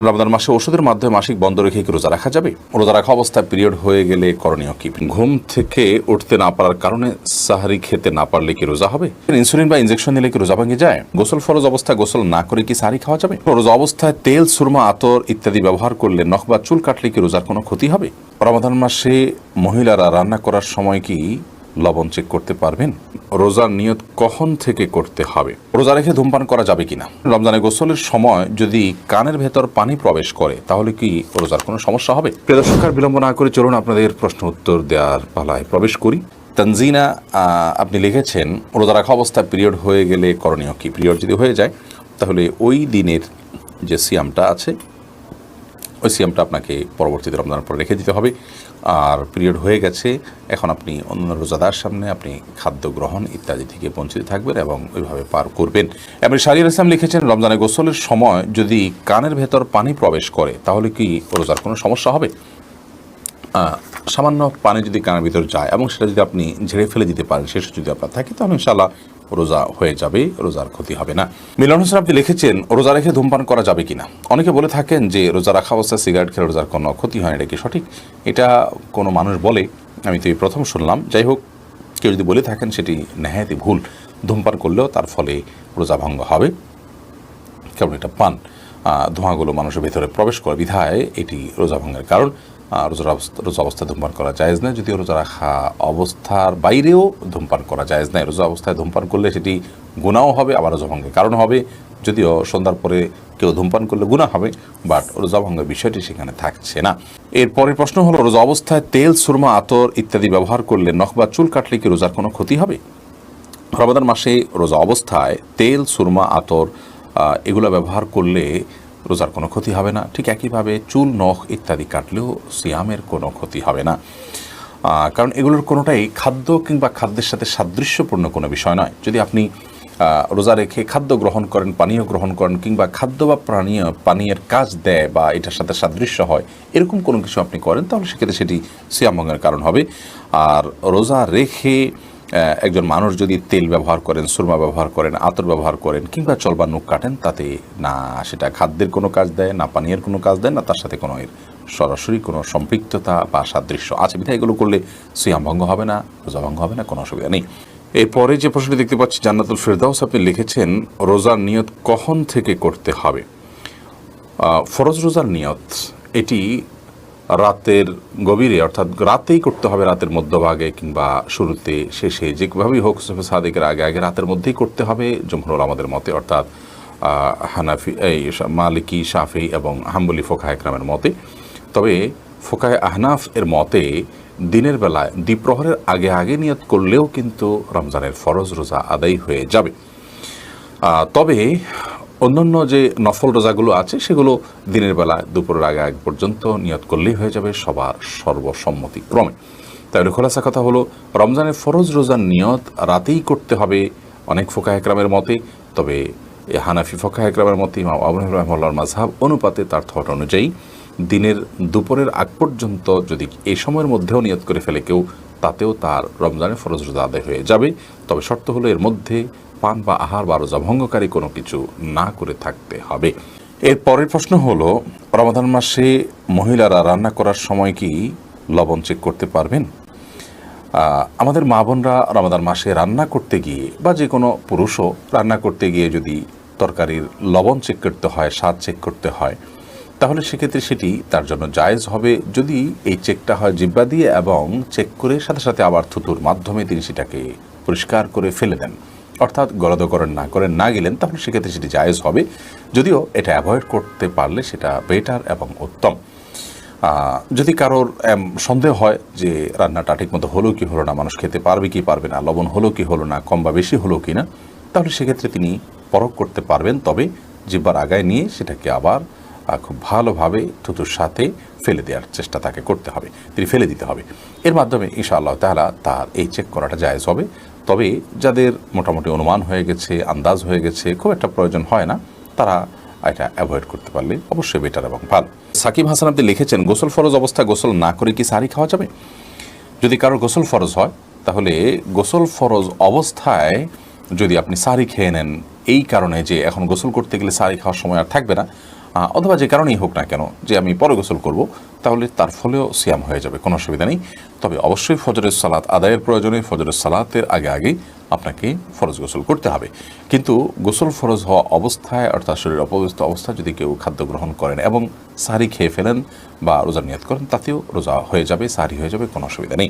রমজান মাসে ওষুধের মাধ্যমে মাসিক বন্ধ রেখে কি রোজা রাখা যাবে? রোজা রাখা অবস্থায় পিরিয়ড হয়ে গেলে করণীয় কি? ঘুম থেকে উঠতে না পারার কারণে সাহারি খেতে না পারলে কি রোজা হবে? ইনসুলিন বা ইনজেকশন নিলে কি রোজা ভেঙে যায়? গোসল ফরজ অবস্থায় গোসল না করে কি সাহারি খাওয়া যাবে? রোজা অবস্থায় তেল, সুরমা, আতর ইত্যাদি ব্যবহার করলে নখ বা চুল কাটলে কি রোজার কোনো ক্ষতি হবে? রমাদান মাসে মহিলারা রান্না করার সময় কি লবণ চেক করতে পারবেন? রোজার নিয়ত কখন থেকে করতে হবে? রোজা রেখে ধূমপান করা যাবে কিনা? রমজানে গোসলের সময় যদি কানের ভেতর পানি প্রবেশ করে তাহলে কি রোজার কোনো সমস্যা হবে? প্রিয় দর্শক, আর বিলম্ব না করে চলুন আপনাদের প্রশ্ন উত্তর দেওয়ার পালায় প্রবেশ করি। তানজিনা আপনি লিখেছেন, রোজা রাখা অবস্থায় পিরিয়ড হয়ে গেলে করণীয় কি? পিরিয়ড যদি হয়ে যায় তাহলে ওই দিনের যে সিয়ামটা আছে ওই সিয়ামটা আপনাকে পরবর্তীতে রমজানের পরে রেখে দিতে হবে। আর পিরিয়ড হয়ে গেছে, এখন আপনি অন্য রোজাদার সামনে আপনি খাদ্য গ্রহণ ইত্যাদি থেকে বঞ্চিত থাকবেন এবং ওইভাবে পার করবেন। এমনি শাহরিয়ার ইসলাম লিখেছেন, রমজানে গোসলের সময় যদি কানের ভেতর পানি প্রবেশ করে তাহলে কি রোজার কোনো সমস্যা হবে? সামান্য পানি যদি কানের ভিতর যায় এবং সেটা যদি আপনি ঝেড়ে ফেলে দিতে পারেন, শেষে যদি আপনার থাকে তাহলে ইনশাআল্লাহ রোজা হয়ে যাবে, রোজার ক্ষতি হবে না। মিলন হোসেন আপনি লিখেছেন, রোজা রেখে ধূমপান করা যাবে কিনা? অনেকে বলে থাকেন যে রোজা রাখা অবস্থায় সিগারেট খেলে রোজার কোনো ক্ষতি হয় না, এটা কি সঠিক? এটা কোনো মানুষ বলে, আমি তো এই প্রথম শুনলাম। যাই হোক, কেউ যদি বলে থাকেন সেটি নেহায়াতি ভুল। ধূমপান করলেও তার ফলে রোজা ভঙ্গ হবে, কারণ এটা পান ধোঁয়াগুলো মানুষের ভেতরে প্রবেশ করে, বিধায় এটি রোজা ভঙ্গের কারণ। রোজা অবস্থায় ধূমপান করা জায়েজ নয়, যদিও রোজা রাখা অবস্থার বাইরেও ধূমপান করা জায়েজ নয়। রোজা অবস্থায় ধূমপান করলে সেটি গুনাহও হবে, আবার রোজা ভঙ্গের কারণ হবে। যদিও সন্ধ্যার পরে কেউ ধূমপান করলে গুনাহ হবে, বাট রোজা ভঙ্গের বিষয়টি সেখানে থাকছে না। এর পরের প্রশ্ন হলো, রোজা অবস্থায় তেল, সুরমা, আতর ইত্যাদি ব্যবহার করলে নখ বা চুল কাটলে কি রোজার কোনো ক্ষতি হবে? রমাদান মাসে রোজা অবস্থায় তেল, সুরমা, আতর এগুলো ব্যবহার করলে রোজার কোনো ক্ষতি হবে না। ঠিক একইভাবে চুল, নখ ইত্যাদি কাটলেও সিয়ামের কোনো ক্ষতি হবে না, কারণ এগুলোর কোনোটাই খাদ্য কিংবা খাদ্যের সাথে সাদৃশ্যপূর্ণ কোনো বিষয় নয়। যদি আপনি রোজা রেখে খাদ্য গ্রহণ করেন, পানীয় গ্রহণ করেন, কিংবা খাদ্য বা পানীয়ের কাজ দেয় বা এটার সাথে সাদৃশ্য হয়, এরকম কোনো কিছু আপনি করেন, তাহলে সেক্ষেত্রে সেটি সিয়াম ভঙ্গের কারণ হবে। আর রোজা রেখে একজন মানুষ যদি তেল ব্যবহার করেন, সুরমা ব্যবহার করেন, আতর ব্যবহার করেন, কিংবা চলবা নখ কাটেন, তাতে না সেটা খাদ্যের কোনো কাজ দেয়, না পানীয়ের কোনো কাজ দেয়, না তার সাথে কোনো এর সরাসরি কোনো সম্পৃক্ততা বা সাদৃশ্য আছে, বিধায় এগুলো করলে সিয়াম ভঙ্গ হবে না, রোজা ভঙ্গ হবে না, কোনো অসুবিধা নেই। এরপরে যে প্রশ্নটি দেখতে পাচ্ছি, জান্নাতুল ফেরদাউস আপনি লিখেছেন, রোজার নিয়ত কখন থেকে করতে হবে? ফরজ রোজার নিয়ত এটি রাতের গভীরে, অর্থাৎ রাতেই করতে হবে, রাতের মধ্যভাগে কিংবা শুরুতে, শেষে, যেভাবেই হোক সুবহ সাদিকের আগে আগে রাতের মধ্যেই করতে হবে জমহুর আমাদের মতে, অর্থাৎ হানাফি, মালিকি, শাফি এবং হাম্বলি ফোকাহে একরামের মতে। তবে ফোকাহে আহনাফ এর মতে দিনের বেলায় দ্বিপ্রহরের আগে আগে নিয়ত করলেও কিন্তু রমজানের ফরজ রোজা আদায় হয়ে যাবে। তবে অন্যান্য যে নফল রোজাগুলো আছে সেগুলো দিনের বেলা দুপুরের আগে আগে পর্যন্ত নিয়ত করলেই হয়ে যাবে সবার সর্বসম্মতিক্রমে। তাহলে খোলাসা কথা হলো, রমজানের ফরজ রোজার নিয়ত রাতেই করতে হবে অনেক ফোকাহে একরামের মতে। তবে হানাফি ফোকাহে একরামের মতে, ইমাম আবু হানিফা রাহিমাহুল্লাহর মাযহাব অনুপাতে, তার থট অনুযায়ী দিনের দুপুরের আগ পর্যন্ত যদি এই সময়ের মধ্যেও নিয়ত করে ফেলে কেউ, তাতেও তার রমজানের ফরজ রোজা আদায় হয়ে যাবে। তবে শর্ত হলো এর মধ্যে পান বা আহার বা রোজা ভঙ্গকারী কোনো কিছু না করে থাকতে হবে। এর পরের প্রশ্ন হলো, রমাদান মাসে মহিলারা রান্না করার সময় কি লবণ চেক করতে পারবেন? আমাদের মা বোনরা রমাদান মাসে রান্না করতে গিয়ে, বা যে কোনো পুরুষও রান্না করতে গিয়ে যদি তরকারির লবণ চেক করতে হয়, স্বাদ চেক করতে হয়, তাহলে সেক্ষেত্রে সেটি তার জন্য জায়েজ হবে, যদি এই চেকটা হয় জিহ্বা দিয়ে এবং চেক করে সাথে সাথে আবার থুতুর মাধ্যমে তিনি সেটাকে পরিষ্কার করে ফেলে দেন, অর্থাৎ গলদকরণ না গেলেন, তাহলে সেক্ষেত্রে সেটি জায়েজ হবে। যদিও এটা অ্যাভয়েড করতে পারলে সেটা বেটার এবং উত্তম। যদি কারোর সন্দেহ হয় যে রান্নাটা ঠিক মতো হলো কি হলো না, মানুষ খেতে পারবে কি পারবে না, লবণ হলো কি হলো না, কম বা বেশি হলো কি না, তাহলে সেক্ষেত্রে তিনি পরখ করতে পারবেন। তবে জিহ্বার আগায় নিয়ে সেটাকে আবার খুব ভালোভাবে থুতুর সাথে ফেলে দেওয়ার চেষ্টা তাকে করতে হবে, তিনি ফেলে দিতে হবে। এর মাধ্যমে ইনশাআল্লাহ তাআলা তার এই চেক করাটা জায়েজ হবে। তবে যাদের মোটামুটি অনুমান হয়ে গেছে, আন্দাজ হয়ে গেছে, খুব একটা প্রয়োজন হয় না, তারা এটা অ্যাভয়েড করতে পারলে অবশ্যই বেটার এবং ভালো। সাকিব হাসান আপনি লিখেছেন, গোসল ফরজ অবস্থায় গোসল না করে কি সাহারি খাওয়া যাবে? যদি কারোর গোসল ফরজ হয়, তাহলে গোসল ফরজ অবস্থায় যদি আপনি সাহারি খেয়ে নেন, এই কারণে যে এখন গোসল করতে গেলে সাহারি খাওয়ার সময় আর থাকবে না, অথবা যে কারণেই হোক না কেন যে আমি পরে গোসল করব, তাহলে তার ফলেও সিয়াম হয়ে যাবে, কোনো অসুবিধা নেই। তবে অবশ্যই ফজরের সালাত আদায়ের প্রয়োজনে ফজরের সালাতের আগে আগে আপনাকে ফরজ গোসল করতে হবে। কিন্তু গোসল ফরজ হওয়া অবস্থায় অর্থাৎ শরীর অপবিত্র অবস্থায় যদি কেউ খাদ্য গ্রহণ করেন এবং সাহরি খেয়ে ফেলেন বা রোজার নিয়ত করেন, তাতেও রোজা হয়ে যাবে, সাহরি হয়ে যাবে, কোনো অসুবিধা নেই।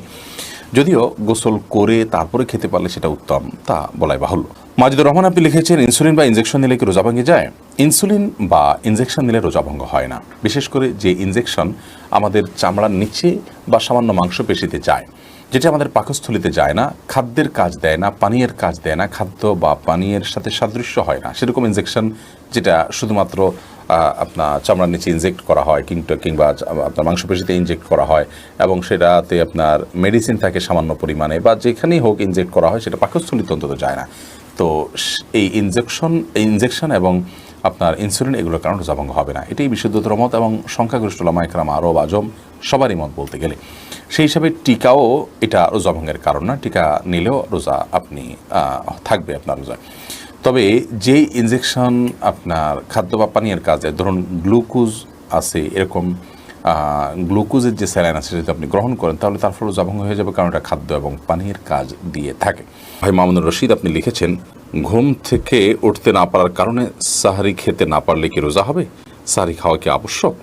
যদিও গোসল করে তারপরে খেতে পারলে সেটা উত্তম, তা বলাই বাহুল্য। মাজিদুর রহমান আপনি লিখেছেন, ইনসুলিন বা ইনজেকশন নিলে কি রোজা ভেঙে যায়? ইনসুলিন বা ইনজেকশন নিলে রোজা ভঙ্গ হয় না। বিশেষ করে যে ইনজেকশন আমাদের চামড়ার নিচে বা সামান্য মাংসপেশিতে যায়, যেটা আমাদের পাকস্থলিতে যায় না, খাদ্যের কাজ দেয় না, পানীয়ের কাজ দেয় না, খাদ্য বা পানীয়ের সাথে সাদৃশ্য হয় না, সেরকম ইনজেকশন যেটা শুধুমাত্র আপনার চামড়ার নিচে ইনজেক্ট করা হয় কিংবা আপনার মাংসপেশিতে ইনজেক্ট করা হয় এবং সেটাতে আপনার মেডিসিন থাকে সামান্য পরিমাণে, বা যেখানেই হোক ইনজেক্ট করা হয়, সেটা পাকস্থলিতে অন্তত যায় না। তো এই ইনজেকশন এবং আপনার ইনসুলিন এগুলোর কারণে রোজা ভঙ্গ হবে না, এটাই বিশুদ্ধতর মত এবং সংখ্যাগরিষ্ঠ উলামা ইকরাম আরব আজম সবারই মত বলতে গেলে। সেই হিসাবে টিকাও এটা রোজা ভঙ্গের কারণ না, টিকা নিলেও রোজা আপনি থাকবে আপনার রোজা। তবে যেই ইনজেকশন আপনার খাদ্য বা পানীয়ের কাজে, ধরুন গ্লুকোজ আছে, এরকম গ্লুকোজের যে স্যালাইন আছে যদি আপনি গ্রহণ করেন, তাহলে তার ফলে রোজা ভঙ্গ হয়ে যাবে, কারণ এটা খাদ্য এবং পানীয়ের কাজ দিয়ে থাকে। ভাই মামুনুর রশিদ আপনি লিখেছেন, ঘুম থেকে উঠতে না পারার কারণে সাহরি খেতে না পারলে কি রোজা হবে? সাহরি খাওয়া কি আবশ্যক?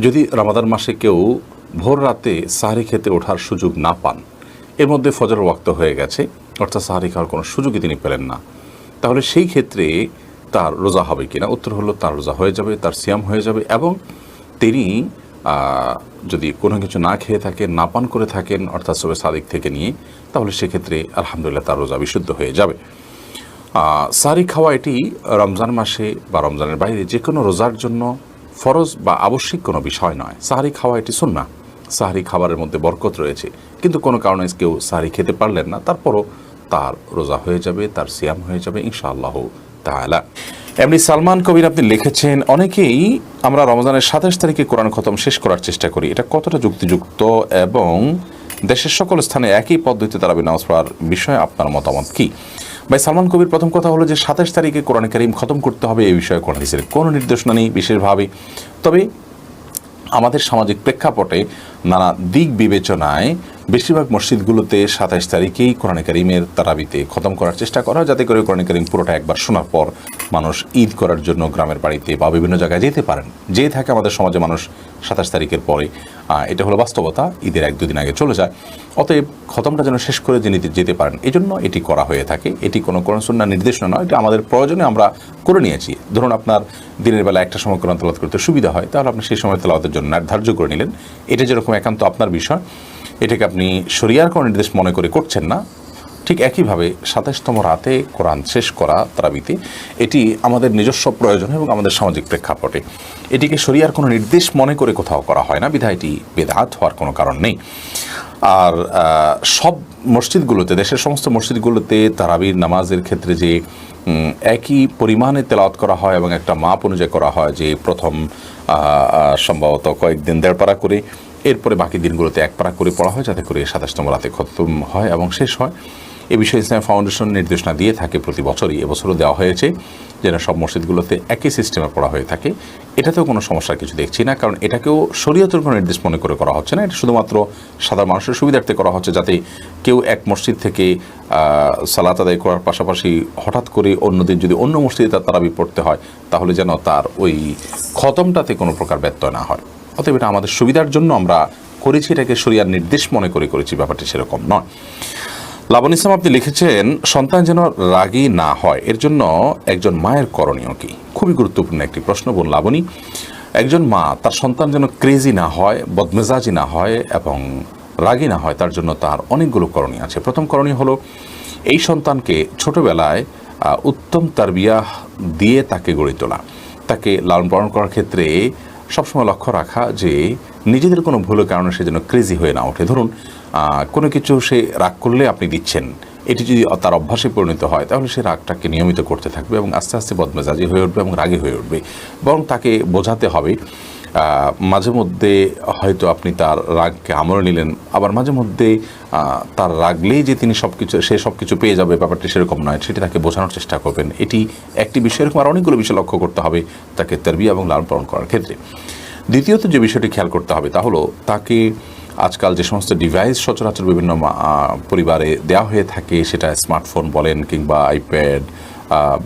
যদি রমাদান মাসে কেউ ভোর রাতে সাহরি খেতে ওঠার সুযোগ না পান, এর মধ্যে ফজরের ওয়াক্ত হয়ে গেছে, অর্থাৎ সাহরি খাওয়ার কোনো সুযোগই তিনি পেলেন না, তাহলে সেই ক্ষেত্রে তার রোজা হবে কিনা? উত্তর হলো তার রোজা হয়ে যাবে, তার সিয়াম হয়ে যাবে। এবং তিনি যদি কোনো কিছু না খেয়ে থাকেন, না পান করে থাকেন, অর্থাৎ সবে সাদিক থেকে নিয়ে, তাহলে সেক্ষেত্রে আলহামদুলিল্লাহ তার রোজা বিশুদ্ধ হয়ে যাবে। সাহরি খাওয়া এটি রমজান মাসে বা রমজানের বাইরে যে কোনো রোজার জন্য ফরজ বা আবশ্যিক কোনো বিষয় নয়। সাহরি খাওয়া এটি সুন্নাহ, সাহরি খাবারের মধ্যে বরকত রয়েছে। কিন্তু কোনো কারণে কেউ সাহরি খেতে পারলেন না, তারপরও তার রোজা হয়ে যাবে, তার সিয়াম হয়ে যাবে ইনশাআল্লাহ তাআলা। এমনি সালমান কবির আপনি লিখেছেন, অনেকেই আমরা রমজানের 27 তারিখে কোরআন খতম শেষ করার চেষ্টা করি, এটা কতটা যুক্তিযুক্ত এবং দেশের সকল স্থানে একই পদ্ধতিতে তারাবি নামাজ পড়ার বিষয়ে আপনার মতামত কি? ভাই সালমান কবির, প্রথম কথা হলো যে 27 তারিখে কোরআন কারীম খতম করতে হবে এই বিষয়ে কোরআন হাদিসের কোনো নির্দেশনা নেই বিশেষভাবে। তবে আমাদের সামাজিক প্রেক্ষাপটে নানা দিক বিবেচনায় বেশিরভাগ মসজিদগুলোতে 27 তারিখেই কোরআন কারীমের তারাবিতে খতম করার চেষ্টা করা, যাতে করে কোরআন কারীম পুরোটা একবার শোনার পর মানুষ ঈদ করার জন্য গ্রামের বাড়িতে বা বিভিন্ন জায়গায় যেতে পারেন। যে থাকে আমাদের সমাজে মানুষ 27 তারিখের পরে, এটা হলো বাস্তবতা, ঈদের 1-2 দিন আগে চলে যায়। অতএব খতমটা যেন শেষ করে যিনি যেতে পারেন, এই জন্য এটি করা হয়ে থাকে। এটি কোনো কোরআন সুন্নাহ নির্দেশনা নয়, এটা আমাদের প্রয়োজনে আমরা করে নিয়েছি। ধরুন আপনার দিনের বেলা একটা সময় কোরআন তেলাওয়াত করতে সুবিধা হয়, তাহলে আপনি সেই সময় তেলাওয়াতের জন্য ধার্য করে নিলেন। এটা যেরকম একান্ত আপনার বিষয়, এটাকে আপনি শরিয়ার কোনো নির্দেশ মনে করে করছেন না। ঠিক একইভাবে 27তম রাতে কোরআন শেষ করা তারাবিতে, এটি আমাদের নিজস্ব প্রয়োজন এবং আমাদের সামাজিক প্রেক্ষাপটে এটিকে শরিয়ার কোনো নির্দেশ মনে করে কোথাও করা হয় না, বিধায় এটি বেদাত হওয়ার কোনো কারণ নেই। আর সব মসজিদগুলোতে, দেশের সমস্ত মসজিদগুলোতে তারাবির নামাজের ক্ষেত্রে যে একই পরিমাণে তেলাওয়াত করা হয় এবং একটা মাপ অনুযায়ী করা হয়, যে প্রথম সম্ভবত কয়েকদিন 1.5 পারা করে, এরপরে বাকি দিনগুলোতে 1 পারা করে পড়া হয়, যাতে করে 27তম রাতে খতম হয় এবং শেষ হয়। এ বিষয়ে ইসলাম ফাউন্ডেশন নির্দেশনা দিয়ে থাকে প্রতি বছরই, এবছরও দেওয়া হয়েছে, যেন সব মসজিদগুলোতে একই সিস্টেমে পড়া হয়ে থাকে। এটাতেও কোনো সমস্যার কিছু দেখছি না, কারণ এটাকেও শরীয়তের কোনো নির্দেশ মনে করে করা হচ্ছে না, এটা শুধুমাত্র সাধারণ মানুষের সুবিধার্থে করা হচ্ছে, যাতে কেউ এক মসজিদ থেকে সালাত আদায় করার পাশাপাশি হঠাৎ করে অন্যদিন যদি অন্য মসজিদে তার তারাবি পড়তে হয়, তাহলে যেন তার ওই খতমটাতে কোনো প্রকার ব্যত্যয় না হয়। অতএব এটা আমাদের সুবিধার জন্য আমরা করেছি, এটাকে শরিয়ার নির্দেশ মনে করে করেছি, ব্যাপারটি সেরকম নয়। লাবণ ইসলাম আপনি লিখেছেন, সন্তান যেন রাগী না হয়, এর জন্য একজন মায়ের করণীয় কি? খুবই গুরুত্বপূর্ণ একটি প্রশ্ন বোন লাবণী। একজন মা তার সন্তান যেন ক্রেজি না হয়, বদমেজাজি না হয় এবং রাগী না হয়, তার জন্য তার অনেকগুলো করণীয় আছে। প্রথম করণীয় হলো এই সন্তানকে ছোটবেলায় উত্তম তারবিয়াহ দিয়ে তাকে গড়ে তোলা, তাকে লালন পালন করার ক্ষেত্রে সবসময় লক্ষ্য রাখা যে নিজেদের কোনো ভুলের কারণে সে যেন ক্রেজি হয়ে না ওঠে। ধরুন কোনো কিছু সে রাগ করলে আপনি দিচ্ছেন, এটি যদি তার অভ্যাসে পরিণত হয়, তাহলে সে রাগটাকে নিয়মিত করতে থাকবে এবং আস্তে আস্তে বদমেজাজি হয়ে উঠবে এবং রাগী হয়ে উঠবে। বরং তাকে বোঝাতে হবে মাঝে মধ্যে হয়তো আপনি তার রাগকে আমলে নিলেন, আবার মাঝে মধ্যে তার রাগলেই যে তিনি সব কিছু পেয়ে যাবে, ব্যাপারটি সেরকম নয়, সেটি তাকে বোঝানোর চেষ্টা করবেন। এটি একটি বিষয়, এরকম আর অনেকগুলো বিষয় লক্ষ্য করতে হবে তাকে তারবিয়া এবং লালন পালন করার ক্ষেত্রে। দ্বিতীয়ত যে বিষয়টি খেয়াল করতে হবে তা হলো তাকে আজকাল যে সমস্ত ডিভাইস সচরাচর বিভিন্ন পরিবারে দেওয়া হয়ে থাকে, সেটা স্মার্টফোন বলেন কিংবা আইপ্যাড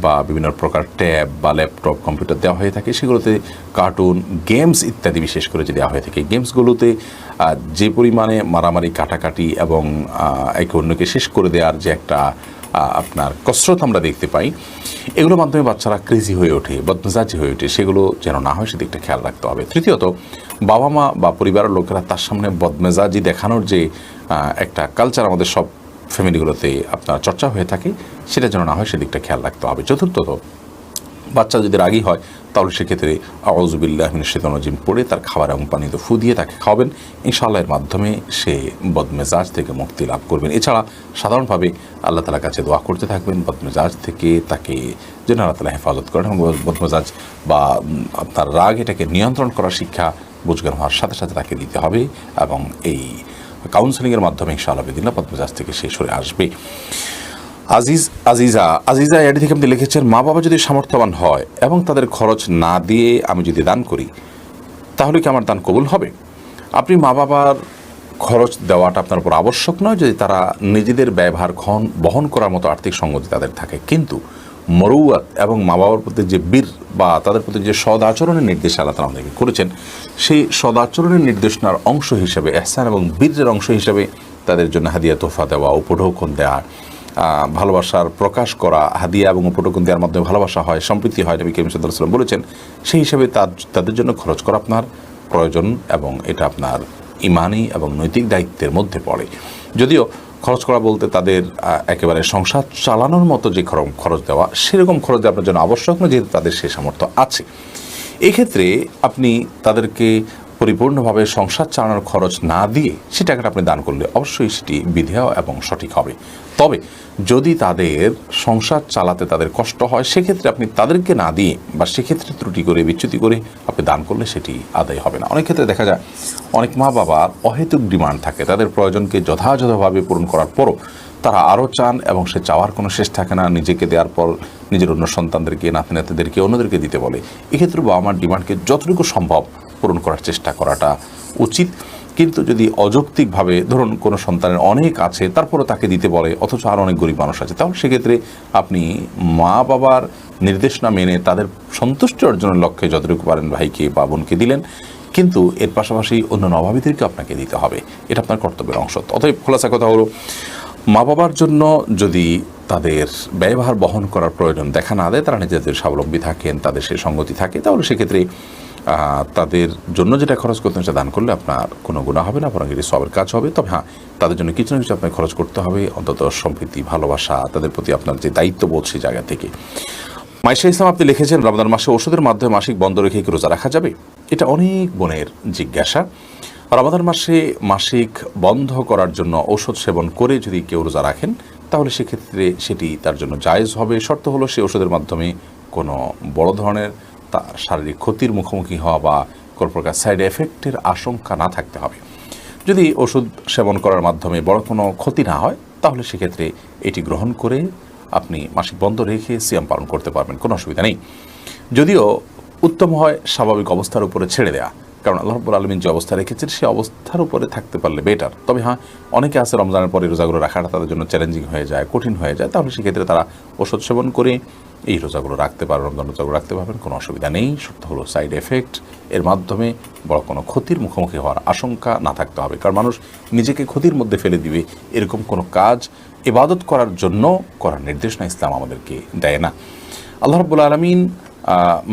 বা বিভিন্ন প্রকার ট্যাব বা ল্যাপটপ কম্পিউটার দেওয়া হয়ে থাকে, সেগুলোতে কার্টুন, গেমস ইত্যাদি বিশেষ করে যে দেওয়া হয়ে থাকে, গেমসগুলোতে যে পরিমাণে মারামারি, কাটাকাটি এবং একে অন্যকে শেষ করে দেওয়ার যে একটা আপনার কসরত আমরা দেখতে পাই, এগুলোর মাধ্যমে বাচ্চারা ক্রেজি হয়ে ওঠে, বদমেজাজি হয়ে ওঠে, সেগুলো যেন না হয় সেদিকটা খেয়াল রাখতে হবে। তৃতীয়ত, বাবা মা বা পরিবারের লোকেরা তার সামনে বদমেজাজি দেখানোর যে একটা কালচার আমাদের সব ফ্যামিলিগুলোতে আপনার চর্চা হয়ে থাকে, সেটা যেন না হয় সেদিকটা খেয়াল রাখতে হবে। চতুর্থত, বাচ্চা যদি রাগী হয় তাহলে সেক্ষেত্রে আউযু বিল্লাহি মিনাশ শাইতানির রাজিম পড়ে তার খাবার এবং পানিতে ফু দিয়ে তাকে খাওয়াবেন। ইনশাআল্লাহ এর মাধ্যমে সে বদমেজাজ থেকে মুক্তি লাভ করবেন। এছাড়া সাধারণভাবে আল্লাহ তাআলার কাছে দোয়া করতে থাকবেন বদমেজাজ থেকে তাকে যেন আল্লাহ তাআলা হেফাজত করেন, এবং বদমেজাজ বা আপনার রাগ এটাকে নিয়ন্ত্রণ করার শিক্ষা বুঝজ্ঞান হওয়ার সাথে সাথে তাকে দিতে হবে, এবং এই কাউন্সেলিংয়ের মাধ্যমে ইনশাআল্লাহ বিদিল্লাহ বদমেজাজ থেকে সে সরে আসবে। আজিজা এডি থেকে আপনি লিখেছেন, মা বাবা যদি সামর্থ্যবান হয় এবং তাদের খরচ না দিয়ে আমি যদি দান করি তাহলে কি আমার দান কবুল হবে? আপনি মা বাবার খরচ দেওয়াটা আপনার উপর আবশ্যক নয় যদি তারা নিজেদের ব্যয়ভার বহন করার মতো আর্থিক সঙ্গতি তাদের থাকে, কিন্তু মরুয়াত এবং মা বাবার প্রতি যে বীর বা তাদের প্রতি যে সদাচরণের নির্দেশ আল্লাহ তাআলা আমাদেরকে করেছেন, সেই সদাচরণের নির্দেশনার অংশ হিসেবে, ইহসান এবং বীরের অংশ হিসেবে তাদের জন্য হাদিয়া তোহফা দেওয়া, উপঢৌকন দেওয়া, ভালোবাসার প্রকাশ করা, হাদিয়া এবং উপঢৌকন দেওয়ার মাধ্যমে ভালোবাসা হয়, সম্প্রীতি হয়, নবী করিম সাল্লাল্লাহু আলাইহি ওয়াসাল্লাম বলেছেন। সেই হিসেবে তাদের জন্য খরচ করা আপনার প্রয়োজন, এবং এটা আপনার ইমানি এবং নৈতিক দায়িত্বের মধ্যে পড়ে। যদিও খরচ করা বলতে তাদের একেবারে সংসার চালানোর মতো যে খরচ দেওয়া, সেরকম খরচ দেওয়া আপনার জন্য আবশ্যক নয়, যেহেতু তাদের সে সামর্থ্য আছে। এক্ষেত্রে আপনি তাদেরকে পরিপূর্ণভাবে সংসার চালানোর খরচ না দিয়ে সে টাকাটা আপনি দান করলে অবশ্যই সেটি বিধেয় এবং সঠিক হবে। তবে যদি তাদের সংসার চালাতে তাদের কষ্ট হয়, সেক্ষেত্রে আপনি তাদেরকে না দিয়ে বা সেক্ষেত্রে ত্রুটি করে বিচ্যুতি করে আপনি দান করলে সেটি আদায় হবে না। অনেক ক্ষেত্রে দেখা যায় অনেক মা বাবার অহেতুক ডিমান্ড থাকে, তাদের প্রয়োজনকে যথাযথভাবে পূরণ করার পরও তারা আরও চান, এবং সে চাওয়ার কোনো শেষ থাকে না। নিজেকে দেওয়ার পর নিজের অন্য সন্তানদেরকে, নাতি নাতিদেরকে, অন্যদেরকে দিতে বলে। এক্ষেত্রে বাবা মার ডিমান্ডকে যতটুকু সম্ভব পূরণ করার চেষ্টা করাটা উচিত। কিন্তু যদি অযৌক্তিকভাবে, ধরুন কোনো সন্তানের অনেক আছে তারপরও তাকে দিতে বলে, অথচ আর অনেক গরিব মানুষ আছে, তাহলে সেক্ষেত্রে আপনি মা বাবার নির্দেশনা মেনে তাদের সন্তুষ্টি অর্জনের লক্ষ্যে যতটুকু পারেন ভাইকে বা বোনকে দিলেন, কিন্তু এর পাশাপাশি অন্য অভাবীদেরকে আপনাকে দিতে হবে, এটা আপনার কর্তব্যের অংশ। অতএব খোলাসা কথা হলো, মা বাবার জন্য যদি তাদের ব্যয়ভার বহন করার প্রয়োজন দেখা না দেয়, তারা নিজেদের স্বাবলম্বী থাকেন, তাদের সে সঙ্গতি থাকে, তাহলে সেক্ষেত্রে তাদের জন্য যেটা খরচ করতে সেটা দান করলে আপনার কোনো গুনাহ হবে না, বরং এটি সবের কাজ হবে। তবে হ্যাঁ, তাদের জন্য কিছু না কিছু আপনাকে খরচ করতে হবে, অন্তত সম্প্রীতি, ভালোবাসা, তাদের প্রতি আপনার যে দায়িত্ববোধ সেই জায়গা থেকে। মাইশা ইসলাম আপনি লিখেছেন, রমজান মাসে ওষুধের মাধ্যমে মাসিক বন্ধ রেখে কি রোজা রাখা যাবে? এটা অনেক বোনের জিজ্ঞাসা। রমজান মাসে মাসিক বন্ধ করার জন্য ঔষধ সেবন করে যদি কেউ রোজা রাখেন, তাহলে সেক্ষেত্রে সেটি তার জন্য জায়েজ হবে। শর্ত হলো সে ওষুধের মাধ্যমে কোনো বড় ধরনের শারীরিক ক্ষতির মুখোমুখি হওয়া বা কোনো প্রকার সাইড এফেক্টের আশঙ্কা না থাকতে হবে। যদি ওষুধ সেবন করার মাধ্যমে বড় কোনো ক্ষতি না হয়, তাহলে সেক্ষেত্রে এটি গ্রহণ করে আপনি মাসিক বন্ধ রেখে সিয়াম পালন করতে পারবেন, কোনো অসুবিধা নেই। যদিও উত্তম হয় স্বাভাবিক অবস্থার উপরে ছেড়ে দেওয়া, কারণ আল্লাহ রাব্বুল আলামিন যে অবস্থা রেখেছেন সেই অবস্থার উপরে থাকতে পারলে বেটার। তবে হ্যাঁ, অনেকে আছে রমজানের পরে রোজাগুলো রাখাটা তাদের জন্য চ্যালেঞ্জিং হয়ে যায়, কঠিন হয়ে যায়, তাহলে সেক্ষেত্রে তারা ওষুধ সেবন করে এই রোজাগুলো রাখতে পারবেন, রমজান রোজাগুলো রাখতে পারবেন, কোনো অসুবিধা নেই। শর্ত হলো সাইড এফেক্ট এর মাধ্যমে বড় কোনো ক্ষতির মুখোমুখি হওয়ার আশঙ্কা না থাকতে হবে। কারণ মানুষ নিজেকে ক্ষতির মধ্যে ফেলে দিবে এরকম কোনো কাজ ইবাদত করার জন্য করার নির্দেশনা ইসলাম আমাদেরকে দেয় না। আল্লাহ রাব্বুল আলামিন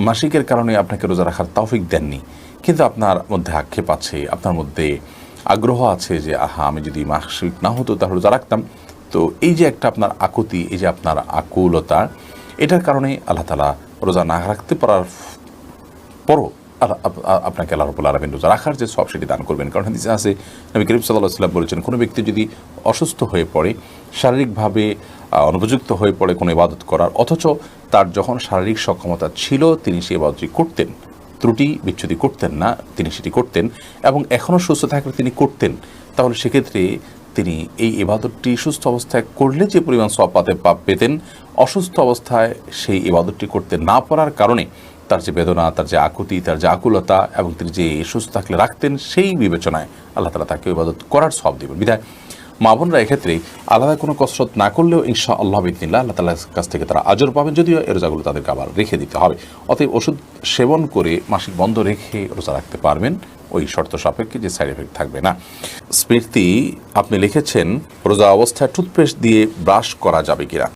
মাসিকের কারণে আপনাকে রোজা রাখার তৌফিক দেননি, কিন্তু আপনার মধ্যে আক্ষেপ আছে, আপনার মধ্যে আগ্রহ আছে যে আমি যদি মাসিক না হতো তাহলে রোজা রাখতাম। তো এই যে একটা আপনার আকুতি, এই যে আপনার আকুলতা, এটার কারণে আল্লাহ তাআলা রোজা না রাখতে পারার পরও আপনাকে আল্লাহ রাব্বুল আলামিন রোজা রাখার যে সওয়াব সেটি দান করবেন। কারণ হাদিসে আছে, নবী করিম সাল্লাল্লাহু আলাইহি ওয়াসাল্লাম বলেছেন, কোনো ব্যক্তি যদি অসুস্থ হয়ে পড়ে, শারীরিকভাবে অনুপযুক্ত হয়ে পড়ে কোনো ইবাদত করার, অথচ তার যখন শারীরিক সক্ষমতা ছিল তিনি সেই ইবাদতটি করতেন, ত্রুটি বিচ্ছুতি করতেন না, তিনি সেটি করতেন এবং এখনও সুস্থ থাকলে তিনি করতেন, তাহলে সেক্ষেত্রে তিনি এই ইবাদতটি সুস্থ অবস্থায় করলে যে পরিমাণ সওয়াব পাপ পেতেন, অসুস্থ অবস্থায় সেই ইবাদতটি করতে না পারার কারণে তার যে বেদনা, তার যে আকুতি, তার যে আকুলতা এবং তিনি যে সুস্থ থাকলে রাখতেন, সেই বিবেচনায় আল্লাহ তাআলা তাকে ইবাদত করার সওয়াব দেবেন। বিধায় মা বোনরা এক্ষেত্রে আলাদা কোনো কসরত না করলেও ইনশাআল্লাহ বিদিনিল্লাহ আল্লাহ তাআলার কাছ থেকে তারা আজর পাবেন, যদিও এই রোজাগুলো তাদেরকে আবার রেখে দিতে হবে। অতএব ওষুধ সেবন করে মাসিক বন্ধ রেখে রোজা রাখতে পারবেন, ওই শর্ত সাপেক্ষে যে সাইড এফেক্ট থাকবে না। স্মৃতি আপনি লিখেছেন রোজা অবস্থায় টুথপেস্ট দিয়ে ব্রাশ করা যাবে কিনা।